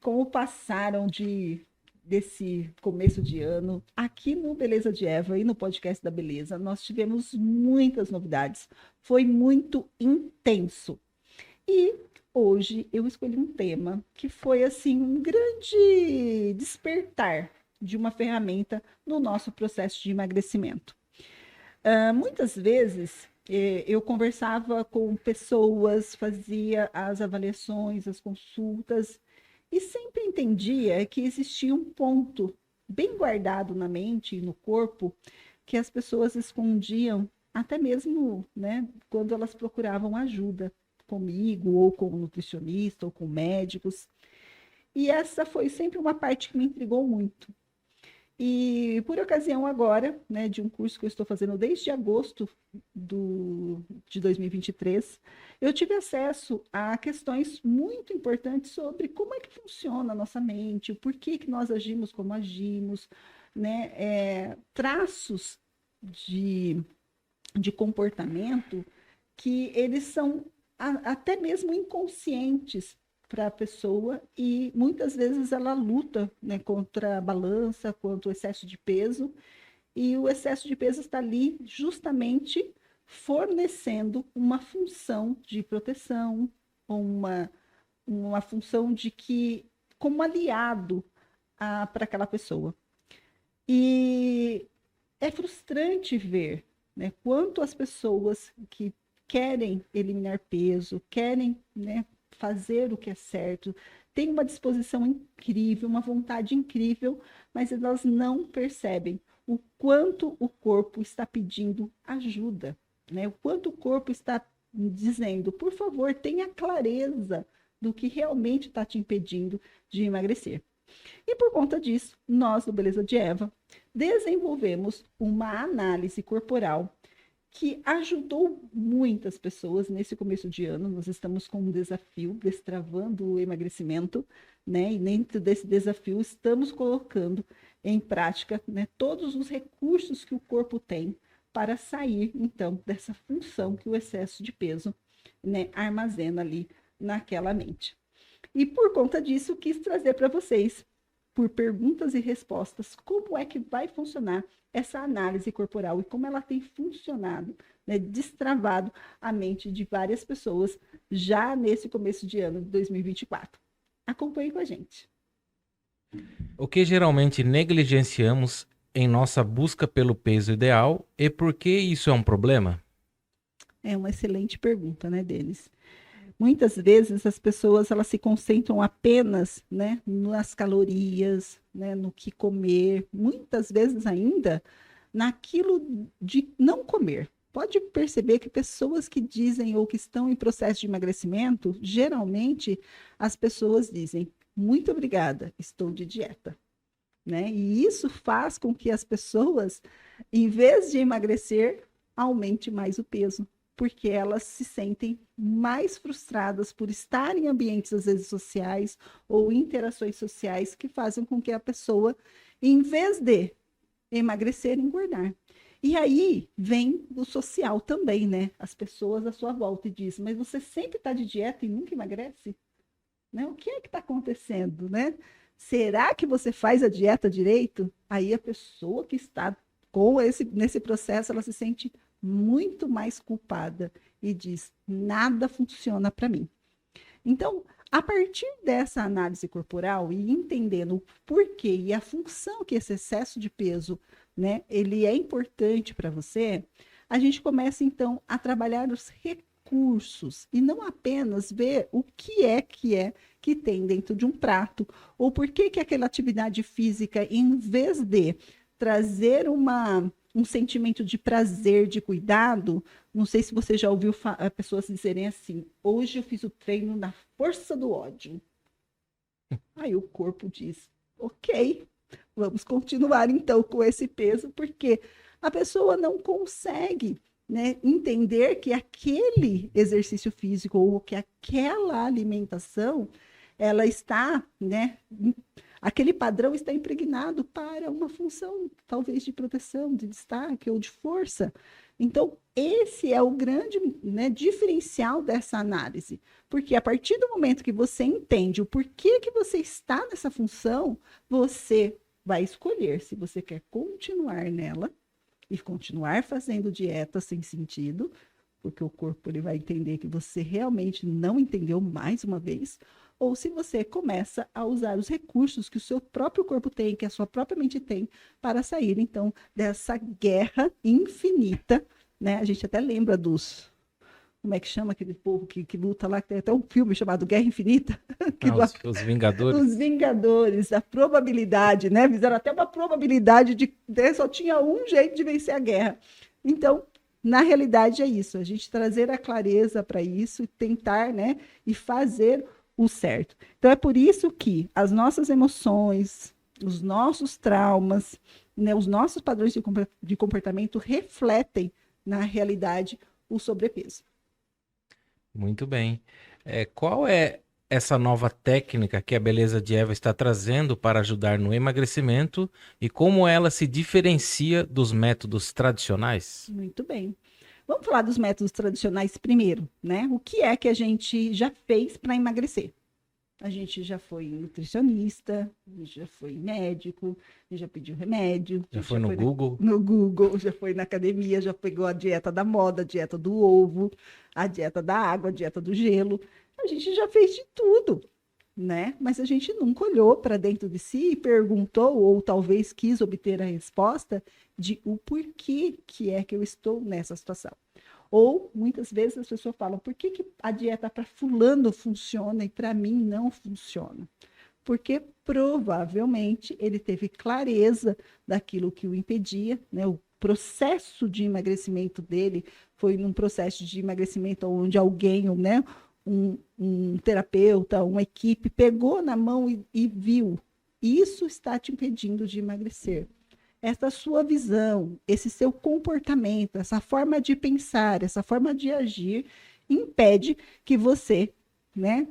como passaram desse começo de ano, aqui no Beleza de Eva e no podcast da Beleza, nós tivemos muitas novidades. Foi muito intenso. E hoje eu escolhi um tema que foi assim um grande despertar de uma ferramenta no nosso processo de emagrecimento. Muitas vezes eu conversava com pessoas, fazia as avaliações, as consultas, e sempre entendia que existia um ponto bem guardado na mente e no corpo que as pessoas escondiam, até mesmo, né, quando elas procuravam ajuda comigo, ou com um nutricionista, ou com médicos. E essa foi sempre uma parte que me intrigou muito. E por ocasião agora, né, de um curso que eu estou fazendo desde agosto de 2023, eu tive acesso a questões muito importantes sobre como é que funciona a nossa mente, o porquê que nós agimos como agimos, né, traços de, de comportamento que eles são até mesmo inconscientes para a pessoa e muitas vezes ela luta, né, contra a balança, contra o excesso de peso, e o excesso de peso está ali justamente fornecendo uma função de proteção, uma função de que, como aliado para aquela pessoa. E é frustrante ver, né, quanto as pessoas que querem eliminar peso, querem, né, fazer o que é certo, têm uma disposição incrível, uma vontade incrível, mas elas não percebem o quanto o corpo está pedindo ajuda, né? O quanto o corpo está dizendo, por favor, tenha clareza do que realmente está te impedindo de emagrecer. E por conta disso, nós do Beleza de Eva desenvolvemos uma análise corporal que ajudou muitas pessoas nesse começo de ano. Nós estamos com um desafio, destravando o emagrecimento, né? E dentro desse desafio estamos colocando em prática, né, todos os recursos que o corpo tem para sair, então, dessa função que o excesso de peso, né, armazena ali naquela mente. E por conta disso, quis trazer para vocês, por perguntas e respostas, como é que vai funcionar essa análise corporal e como ela tem funcionado, né, destravado a mente de várias pessoas já nesse começo de ano de 2024. Acompanhe com a gente. O que geralmente negligenciamos em nossa busca pelo peso ideal e por que isso é um problema? É uma excelente pergunta, né, Denis? Muitas vezes as pessoas elas se concentram apenas, né, nas calorias, né, no que comer, muitas vezes ainda naquilo de não comer. Pode perceber que pessoas que dizem ou que estão em processo de emagrecimento, geralmente as pessoas dizem: muito obrigada, estou de dieta. Né? E isso faz com que as pessoas, em vez de emagrecer, aumente mais o peso, porque elas se sentem mais frustradas por estar em ambientes, às vezes, sociais ou interações sociais que fazem com que a pessoa, em vez de emagrecer, engordar. E aí vem o social também, né? As pessoas à sua volta e dizem, mas você sempre está de dieta e nunca emagrece? Né? O que é que está acontecendo, né? Será que você faz a dieta direito? Aí a pessoa que está nesse processo, ela se sente muito mais culpada e diz: nada funciona para mim. Então, a partir dessa análise corporal e entendendo o porquê e a função que esse excesso de peso, né, ele é importante para você, a gente começa então a trabalhar os recursos e não apenas ver o que tem dentro de um prato ou por que aquela atividade física, em vez de trazer um sentimento de prazer, de cuidado. Não sei se você já ouviu pessoas dizerem assim: hoje eu fiz o treino na força do ódio. Aí o corpo diz: ok, vamos continuar então com esse peso, porque a pessoa não consegue, né, entender que aquele exercício físico ou que aquela alimentação ela está, né, aquele padrão está impregnado para uma função, talvez de proteção, de destaque ou de força. Então, esse é o grande, né, diferencial dessa análise. Porque a partir do momento que você entende o porquê que você está nessa função, você vai escolher se você quer continuar nela e continuar fazendo dieta sem sentido, porque o corpo ele vai entender que você realmente não entendeu mais uma vez, ou se você começa a usar os recursos que o seu próprio corpo tem, que a sua própria mente tem, para sair, então, dessa guerra infinita, né? A gente até lembra dos... Como é que chama aquele povo que luta lá, que tem até um filme chamado Guerra Infinita? Os Vingadores. Os Vingadores, a probabilidade, né? Fizeram até uma probabilidade de só tinha um jeito de vencer a guerra. Então, na realidade é isso, a gente trazer a clareza para isso e tentar, né, e fazer o certo. Então é por isso que as nossas emoções, os nossos traumas, né, os nossos padrões de comportamento refletem na realidade o sobrepeso. Muito bem. Qual é essa nova técnica que a Beleza de Eva está trazendo para ajudar no emagrecimento e como ela se diferencia dos métodos tradicionais? Muito bem. Vamos falar dos métodos tradicionais primeiro, né? O que é que a gente já fez para emagrecer? A gente já foi nutricionista, a gente já foi médico, a gente já pediu remédio. Já foi no Google? No Google, já foi na academia, já pegou a dieta da moda, a dieta do ovo, a dieta da água, a dieta do gelo. A gente já fez de tudo, né? Mas a gente nunca olhou para dentro de si e perguntou, ou talvez quis obter a resposta de o porquê que é que eu estou nessa situação. Ou, muitas vezes, as pessoas falam, por que a dieta para fulano funciona e para mim não funciona? Porque, provavelmente, ele teve clareza daquilo que o impedia, né? O processo de emagrecimento dele foi num processo de emagrecimento onde alguém, né, um terapeuta, uma equipe, pegou na mão e viu. Isso está te impedindo de emagrecer. Essa sua visão, esse seu comportamento, essa forma de pensar, essa forma de agir, impede que você, né,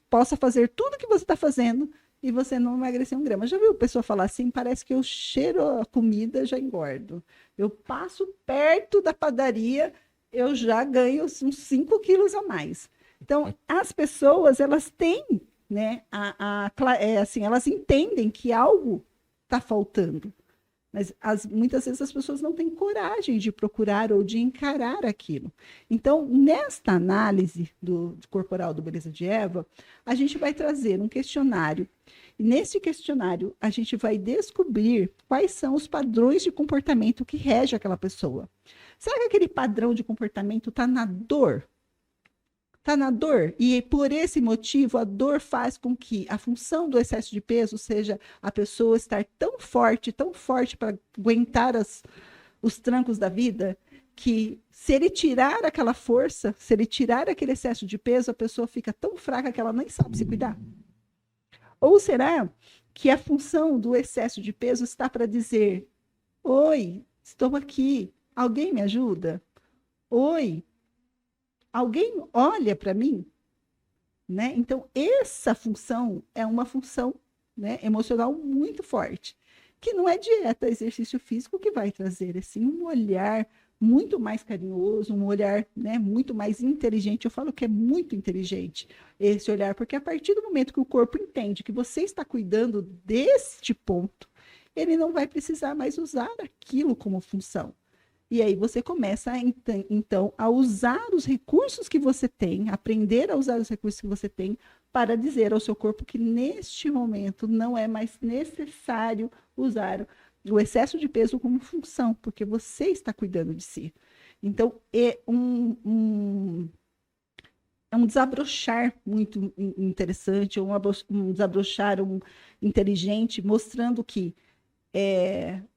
possa fazer tudo que você está fazendo e você não emagrecer 1 grama. Já viu a pessoa falar assim? Parece que eu cheiro a comida, já engordo. Eu passo perto da padaria, eu já ganho uns 5 quilos a mais. Então, as pessoas, elas têm, né, assim, elas entendem que algo está faltando. Mas muitas vezes as pessoas não têm coragem de procurar ou de encarar aquilo. Então, nesta análise do corporal do Beleza de Eva, a gente vai trazer um questionário. E nesse questionário, a gente vai descobrir quais são os padrões de comportamento que regem aquela pessoa. Será que aquele padrão de comportamento está na dor? Está na dor, e por esse motivo a dor faz com que a função do excesso de peso seja a pessoa estar tão forte para aguentar os trancos da vida, que se ele tirar aquela força, se ele tirar aquele excesso de peso, a pessoa fica tão fraca que ela nem sabe se cuidar? Ou será que a função do excesso de peso está para dizer: oi, estou aqui, alguém me ajuda? Oi, alguém olha para mim, né? Então, essa função é uma função, né, emocional muito forte, que não é dieta, exercício físico que vai trazer, assim, um olhar muito mais carinhoso, um olhar, né, muito mais inteligente. Eu falo que é muito inteligente esse olhar, porque a partir do momento que o corpo entende que você está cuidando deste ponto, ele não vai precisar mais usar aquilo como função. E aí você começa, então, a usar os recursos que você tem, aprender a usar os recursos que você tem para dizer ao seu corpo que neste momento não é mais necessário usar o excesso de peso como função, porque você está cuidando de si. Então, é um desabrochar muito interessante, um desabrochar inteligente, mostrando que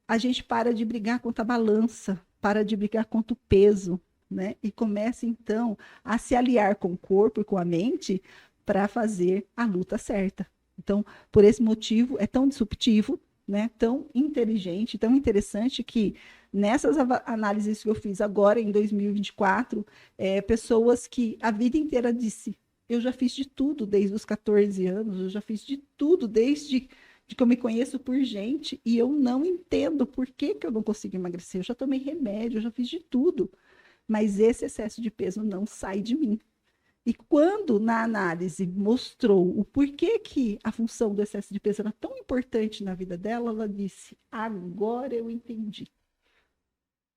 a gente para de brigar contra a balança, para de brigar contra o peso, né? E começa, então, a se aliar com o corpo e com a mente para fazer a luta certa. Então, por esse motivo, é tão disruptivo, né? Tão inteligente, tão interessante que nessas análises que eu fiz agora, em 2024, pessoas que a vida inteira disse: eu já fiz de tudo desde os 14 anos, eu já fiz de tudo desde de que eu me conheço por gente e eu não entendo por que que eu não consigo emagrecer. Eu já tomei remédio, eu já fiz de tudo, mas esse excesso de peso não sai de mim. E quando na análise mostrou o porquê que a função do excesso de peso era tão importante na vida dela, ela disse: agora eu entendi.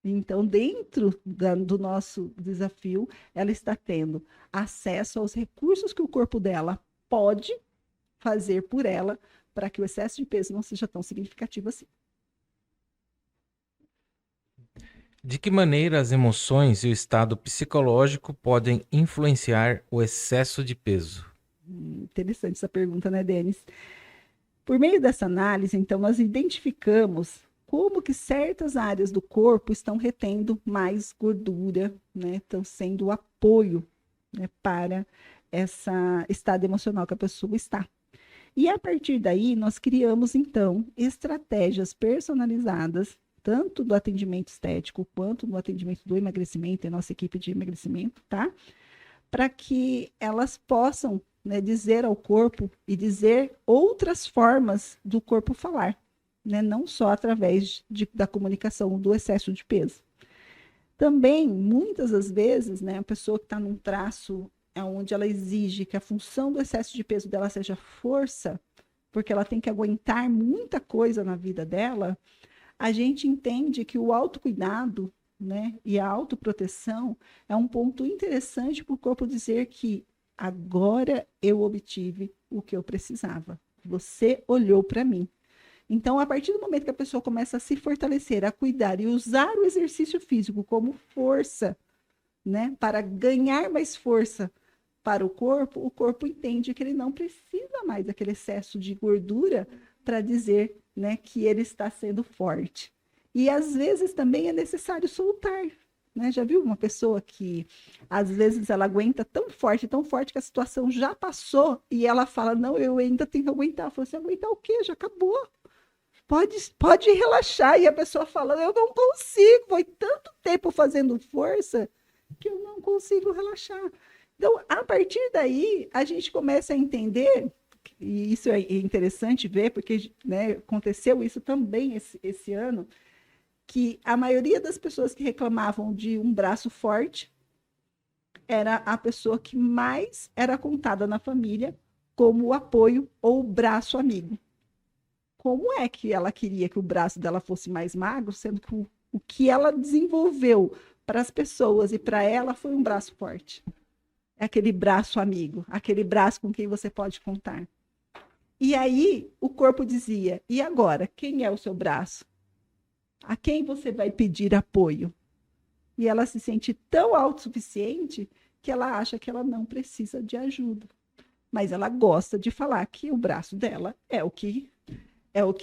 Então, dentro do nosso desafio, ela está tendo acesso aos recursos que o corpo dela pode fazer por ela para que o excesso de peso não seja tão significativo assim. De que maneira as emoções e o estado psicológico podem influenciar o excesso de peso? Interessante essa pergunta, né, Denis? Por meio dessa análise, então, nós identificamos como que certas áreas do corpo estão retendo mais gordura, né? Estão sendo o apoio, né, para esse estado emocional que a pessoa está. E a partir daí, nós criamos, então, estratégias personalizadas, tanto do atendimento estético quanto do atendimento do emagrecimento, a nossa equipe de emagrecimento, tá? Para que elas possam, né, dizer ao corpo e dizer outras formas do corpo falar, né? Não só através da comunicação do excesso de peso. Também, muitas das vezes, né, a pessoa que está num traço onde ela exige que a função do excesso de peso dela seja força, porque ela tem que aguentar muita coisa na vida dela, a gente entende que o autocuidado, né, e a autoproteção é um ponto interessante para o corpo dizer que agora eu obtive o que eu precisava. Você olhou para mim. Então, a partir do momento que a pessoa começa a se fortalecer, a cuidar e usar o exercício físico como força, né, para ganhar mais força para o corpo entende que ele não precisa mais daquele excesso de gordura para dizer, né, que ele está sendo forte. E às vezes também é necessário soltar. Né? Já viu uma pessoa que às vezes ela aguenta tão forte que a situação já passou e ela fala: não, eu ainda tenho que aguentar. Eu falo assim: aguentar o quê? Já acabou. Pode relaxar. E a pessoa fala: eu não consigo, foi tanto tempo fazendo força que eu não consigo relaxar. Então, a partir daí, a gente começa a entender, e isso é interessante ver, porque, né, aconteceu isso também esse ano, que a maioria das pessoas que reclamavam de um braço forte era a pessoa que mais era contada na família como o apoio ou o braço amigo. Como é que ela queria que o braço dela fosse mais magro, sendo que o que ela desenvolveu para as pessoas e para ela foi um braço forte? É aquele braço amigo, aquele braço com quem você pode contar. E aí o corpo dizia: e agora? Quem é o seu braço? A quem você vai pedir apoio? E ela se sente tão autossuficiente que ela acha que ela não precisa de ajuda. Mas ela gosta de falar que o braço dela é o que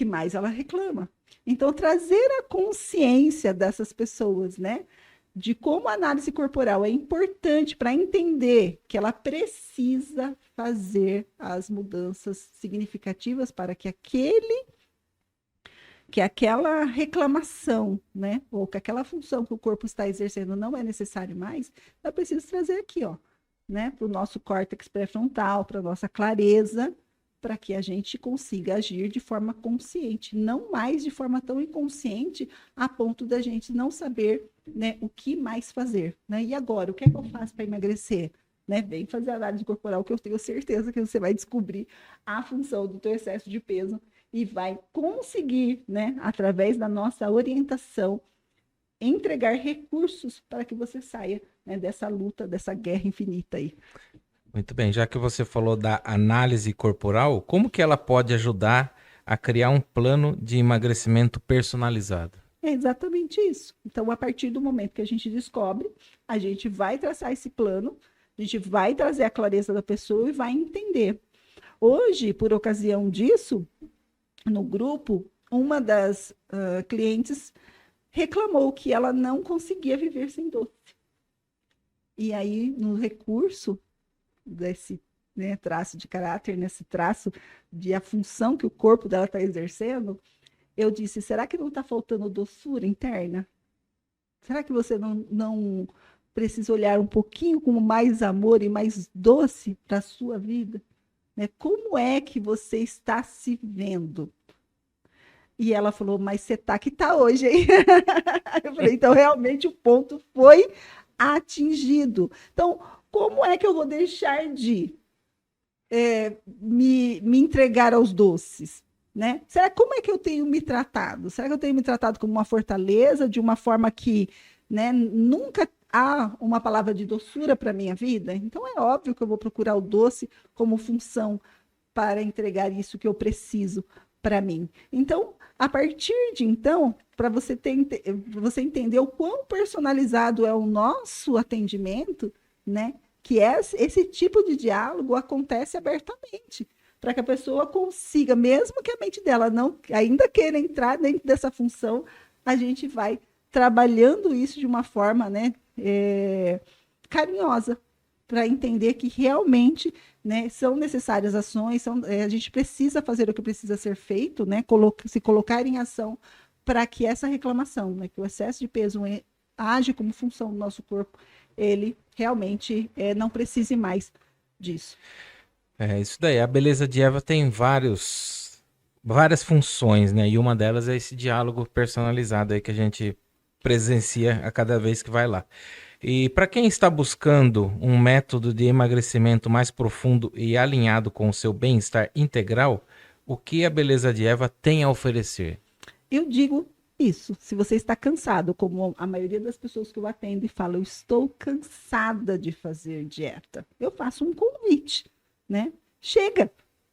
mais ela reclama. Então, trazer a consciência dessas pessoas, né? De como a análise corporal é importante para entender que ela precisa fazer as mudanças significativas para que aquela reclamação, né, ou que aquela função que o corpo está exercendo não é necessário mais, eu preciso trazer aqui, ó, né, para o nosso córtex pré-frontal, para a nossa clareza, para que a gente consiga agir de forma consciente, não mais de forma tão inconsciente a ponto da gente não saber, né, o que mais fazer, né? E agora, o que é que eu faço para emagrecer? Né? Vem fazer análise corporal que eu tenho certeza que você vai descobrir a função do teu excesso de peso e vai conseguir, né, através da nossa orientação, entregar recursos para que você saia, né, dessa luta, dessa guerra infinita aí. Muito bem, já que você falou da análise corporal, como que ela pode ajudar a criar um plano de emagrecimento personalizado? É exatamente isso. Então, a partir do momento que a gente descobre, a gente vai traçar esse plano, a gente vai trazer a clareza da pessoa e vai entender. Hoje, por ocasião disso, no grupo, uma das clientes reclamou que ela não conseguia viver sem doce. E aí, no recurso desse, né, traço de caráter, nesse traço de a função que o corpo dela está exercendo, eu disse: será que não está faltando doçura interna? Será que você não precisa olhar um pouquinho com mais amor e mais doce para a sua vida? Né? Como é que você está se vendo? E ela falou, mas você tá que tá hoje, hein? Eu falei, então realmente o ponto foi atingido. Então, como é que eu vou deixar de me entregar aos doces? Né? Como é que eu tenho me tratado? Será que eu tenho me tratado como uma fortaleza, de uma forma que, né, nunca há uma palavra de doçura para a minha vida? Então é óbvio que eu vou procurar o doce como função para entregar isso que eu preciso para mim. Então, a partir de então, para você entender o quão personalizado é o nosso atendimento, né? Que esse tipo de diálogo acontece abertamente, para que a pessoa consiga, mesmo que a mente dela não ainda queira entrar dentro dessa função, a gente vai trabalhando isso de uma forma, né, carinhosa, para entender que realmente, né, são necessárias ações, a gente precisa fazer o que precisa ser feito, né, se colocar em ação para que essa reclamação, né, que o excesso de peso age como função do nosso corpo, ele realmente não precise mais disso. É isso daí. A beleza de Eva tem várias funções, né? E uma delas é esse diálogo personalizado aí que a gente presencia a cada vez que vai lá. E para quem está buscando um método de emagrecimento mais profundo e alinhado com o seu bem-estar integral, o que a beleza de Eva tem a oferecer? Eu digo isso, se você está cansado, como a maioria das pessoas que eu atendo e falo, eu estou cansada de fazer dieta, eu faço um convite, né? Chega,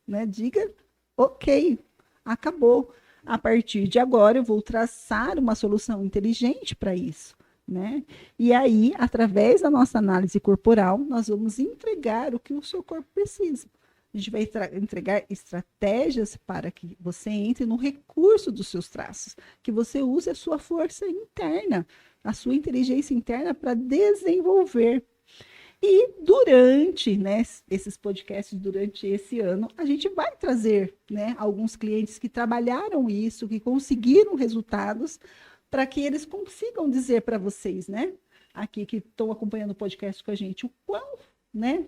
né? Diga, ok, acabou. A partir de agora eu vou traçar uma solução inteligente para isso, né? E aí, através da nossa análise corporal, nós vamos entregar o que o seu corpo precisa. A gente vai entregar estratégias para que você entre no recurso dos seus traços, que você use a sua força interna, a sua inteligência interna para desenvolver. E durante, né, esses podcasts, durante esse ano, a gente vai trazer, né, alguns clientes que trabalharam isso, que conseguiram resultados, para que eles consigam dizer para vocês, né, aqui que estão acompanhando o podcast com a gente, o quão, né,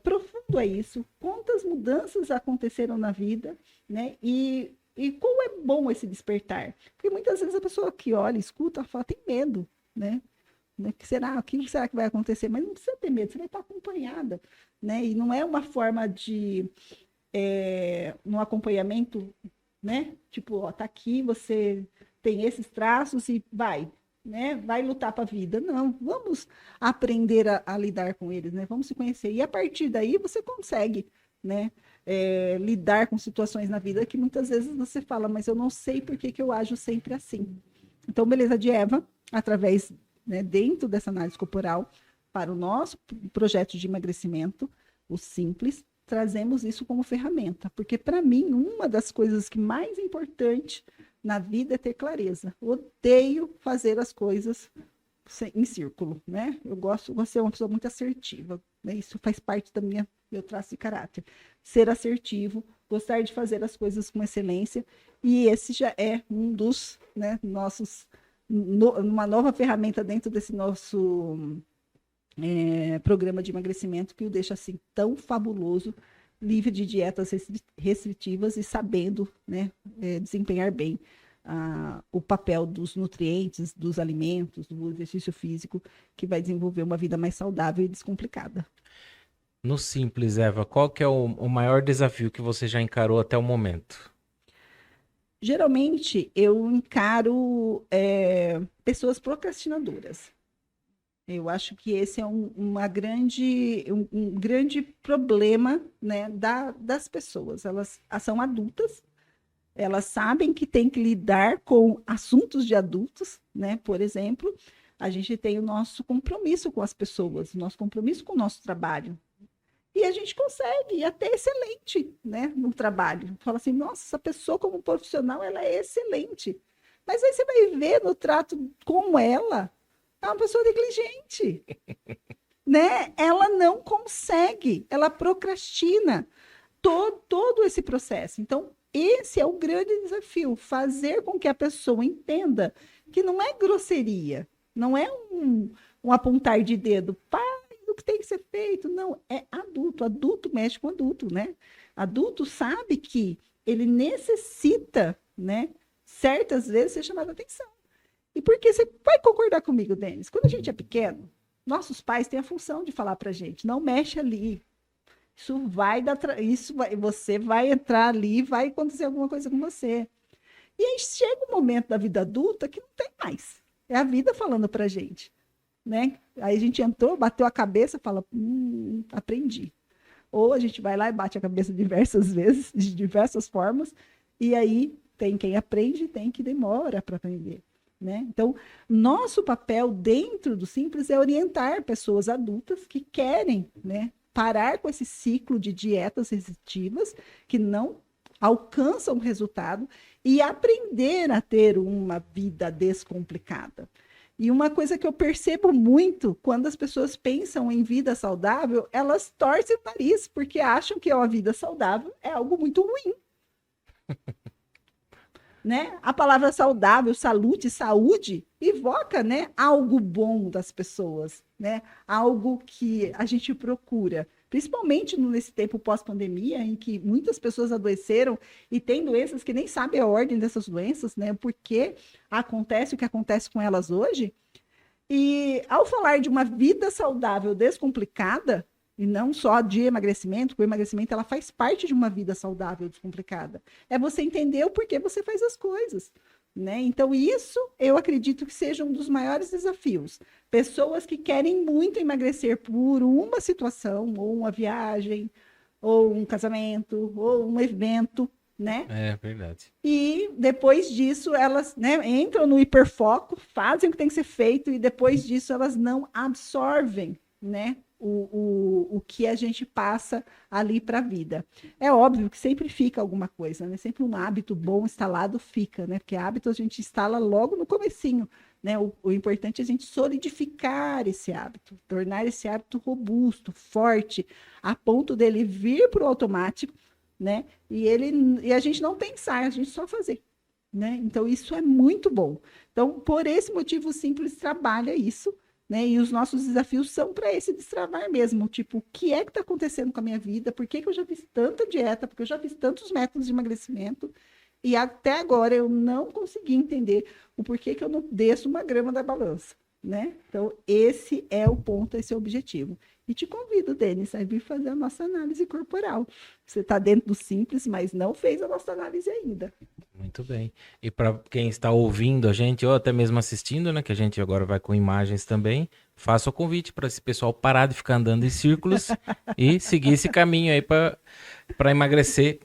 profundo é isso, quantas mudanças aconteceram na vida, né, e como é bom esse despertar. Porque muitas vezes a pessoa que olha, escuta, fala, tem medo, né? O que será que vai acontecer? Mas não precisa ter medo, você vai estar acompanhada, né? E não é uma forma de um acompanhamento, né? Tipo, ó, tá aqui, você tem esses traços e vai, né? Vai lutar para a vida. Não, vamos aprender a lidar com eles, né? Vamos se conhecer. E a partir daí você consegue, né? Lidar com situações na vida que muitas vezes você fala, mas eu não sei por que eu ajo sempre assim. Então, beleza de Eva, através, né, dentro dessa análise corporal, para o nosso projeto de emagrecimento, o Simples, trazemos isso como ferramenta. Porque, para mim, uma das coisas que mais importante na vida é ter clareza. Eu odeio fazer as coisas em círculo, né? Eu gosto de ser uma pessoa muito assertiva, né? Isso faz parte do meu traço de caráter. Ser assertivo, gostar de fazer as coisas com excelência, e esse já é um dos, né, nossos, uma nova ferramenta dentro desse nosso programa de emagrecimento que o deixa assim tão fabuloso, livre de dietas restritivas e sabendo, né, desempenhar bem o papel dos nutrientes, dos alimentos, do exercício físico, que vai desenvolver uma vida mais saudável e descomplicada. No Simples, Eva, qual que é o maior desafio que você já encarou até o momento? Geralmente, eu encaro pessoas procrastinadoras. Eu acho que esse é um grande problema, né, das pessoas. Elas são adultas, elas sabem que tem que lidar com assuntos de adultos, né? Por exemplo, a gente tem o nosso compromisso com as pessoas, o nosso compromisso com o nosso trabalho. E a gente consegue ir até excelente, né, no trabalho. Fala assim, nossa, essa pessoa como profissional, ela é excelente. Mas aí você vai ver no trato com ela, é uma pessoa negligente, né? Ela não consegue, ela procrastina todo esse processo. Então, esse é o grande desafio, fazer com que a pessoa entenda que não é grosseria, não é um apontar de dedo, pai, o que tem que ser feito, não, é adulto, adulto mexe com adulto, né? Adulto sabe que ele necessita, né? Certas vezes ser chamado a atenção. E porque você vai concordar comigo, Denis? Quando a gente é pequeno, nossos pais têm a função de falar pra gente, não mexe ali. Você vai entrar ali, vai acontecer alguma coisa com você. E aí chega um momento da vida adulta que não tem mais. É a vida falando pra gente, né? Aí a gente entrou, bateu a cabeça, fala, aprendi. Ou a gente vai lá e bate a cabeça diversas vezes, de diversas formas, e aí tem quem aprende e tem quem demora para aprender, né? Então, nosso papel dentro do Simples é orientar pessoas adultas que querem, né, parar com esse ciclo de dietas restritivas que não alcançam resultado e aprender a ter uma vida descomplicada. E uma coisa que eu percebo muito, quando as pessoas pensam em vida saudável, elas torcem o nariz, porque acham que uma vida saudável é algo muito ruim. Né? A palavra saudável, saúde, evoca, né, algo bom das pessoas, né? Algo que a gente procura. Principalmente nesse tempo pós-pandemia, em que muitas pessoas adoeceram e tem doenças que nem sabem a ordem dessas doenças, né? Porque acontece o que acontece com elas hoje. E ao falar de uma vida saudável descomplicada, e não só de emagrecimento, porque o emagrecimento ela faz parte de uma vida saudável descomplicada. É você entender o porquê você faz as coisas. Né? Então, isso eu acredito que seja um dos maiores desafios. Pessoas que querem muito emagrecer por uma situação, ou uma viagem, ou um casamento, ou um evento, né? É verdade. E depois disso, elas, né, entram no hiperfoco, fazem o que tem que ser feito, e depois disso elas não absorvem, né? O que a gente passa ali para a vida. É óbvio que sempre fica alguma coisa, né? Sempre um hábito bom instalado fica, né? Porque hábito a gente instala logo no comecinho, né? O importante é a gente solidificar esse hábito, tornar esse hábito robusto, forte, a ponto dele vir para o automático, né? E a gente não pensar, a gente só fazer. Né? Então, isso é muito bom. Então, por esse motivo, o Simples trabalha isso, né? E os nossos desafios são para esse destravar mesmo. Tipo, o que é que está acontecendo com a minha vida? Por que eu já fiz tanta dieta? Porque eu já fiz tantos métodos de emagrecimento e até agora eu não consegui entender o porquê que eu não desço uma grama da balança, né? Então, esse é o ponto, esse é o objetivo. E te convido, Denis, a vir fazer a nossa análise corporal. Você está dentro do Simples, mas não fez a nossa análise ainda. Muito bem. E para quem está ouvindo a gente, ou até mesmo assistindo, né, que a gente agora vai com imagens também, faça o convite para esse pessoal parar de ficar andando em círculos e seguir esse caminho aí para emagrecer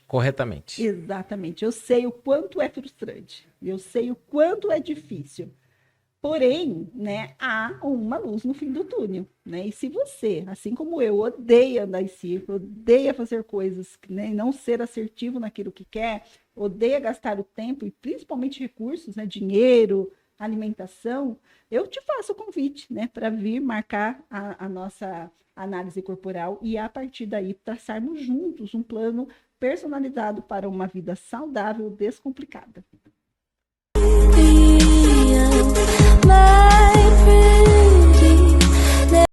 corretamente. Exatamente. Eu sei o quanto é frustrante. Eu sei o quanto é difícil. Porém, né, há uma luz no fim do túnel, né? E se você, assim como eu, odeia andar em círculo, odeia fazer coisas, né, não ser assertivo naquilo que quer, odeia gastar o tempo e principalmente recursos, né, dinheiro, alimentação, eu te faço o convite, né, para vir marcar a nossa análise corporal e a partir daí traçarmos juntos um plano personalizado para uma vida saudável, descomplicada.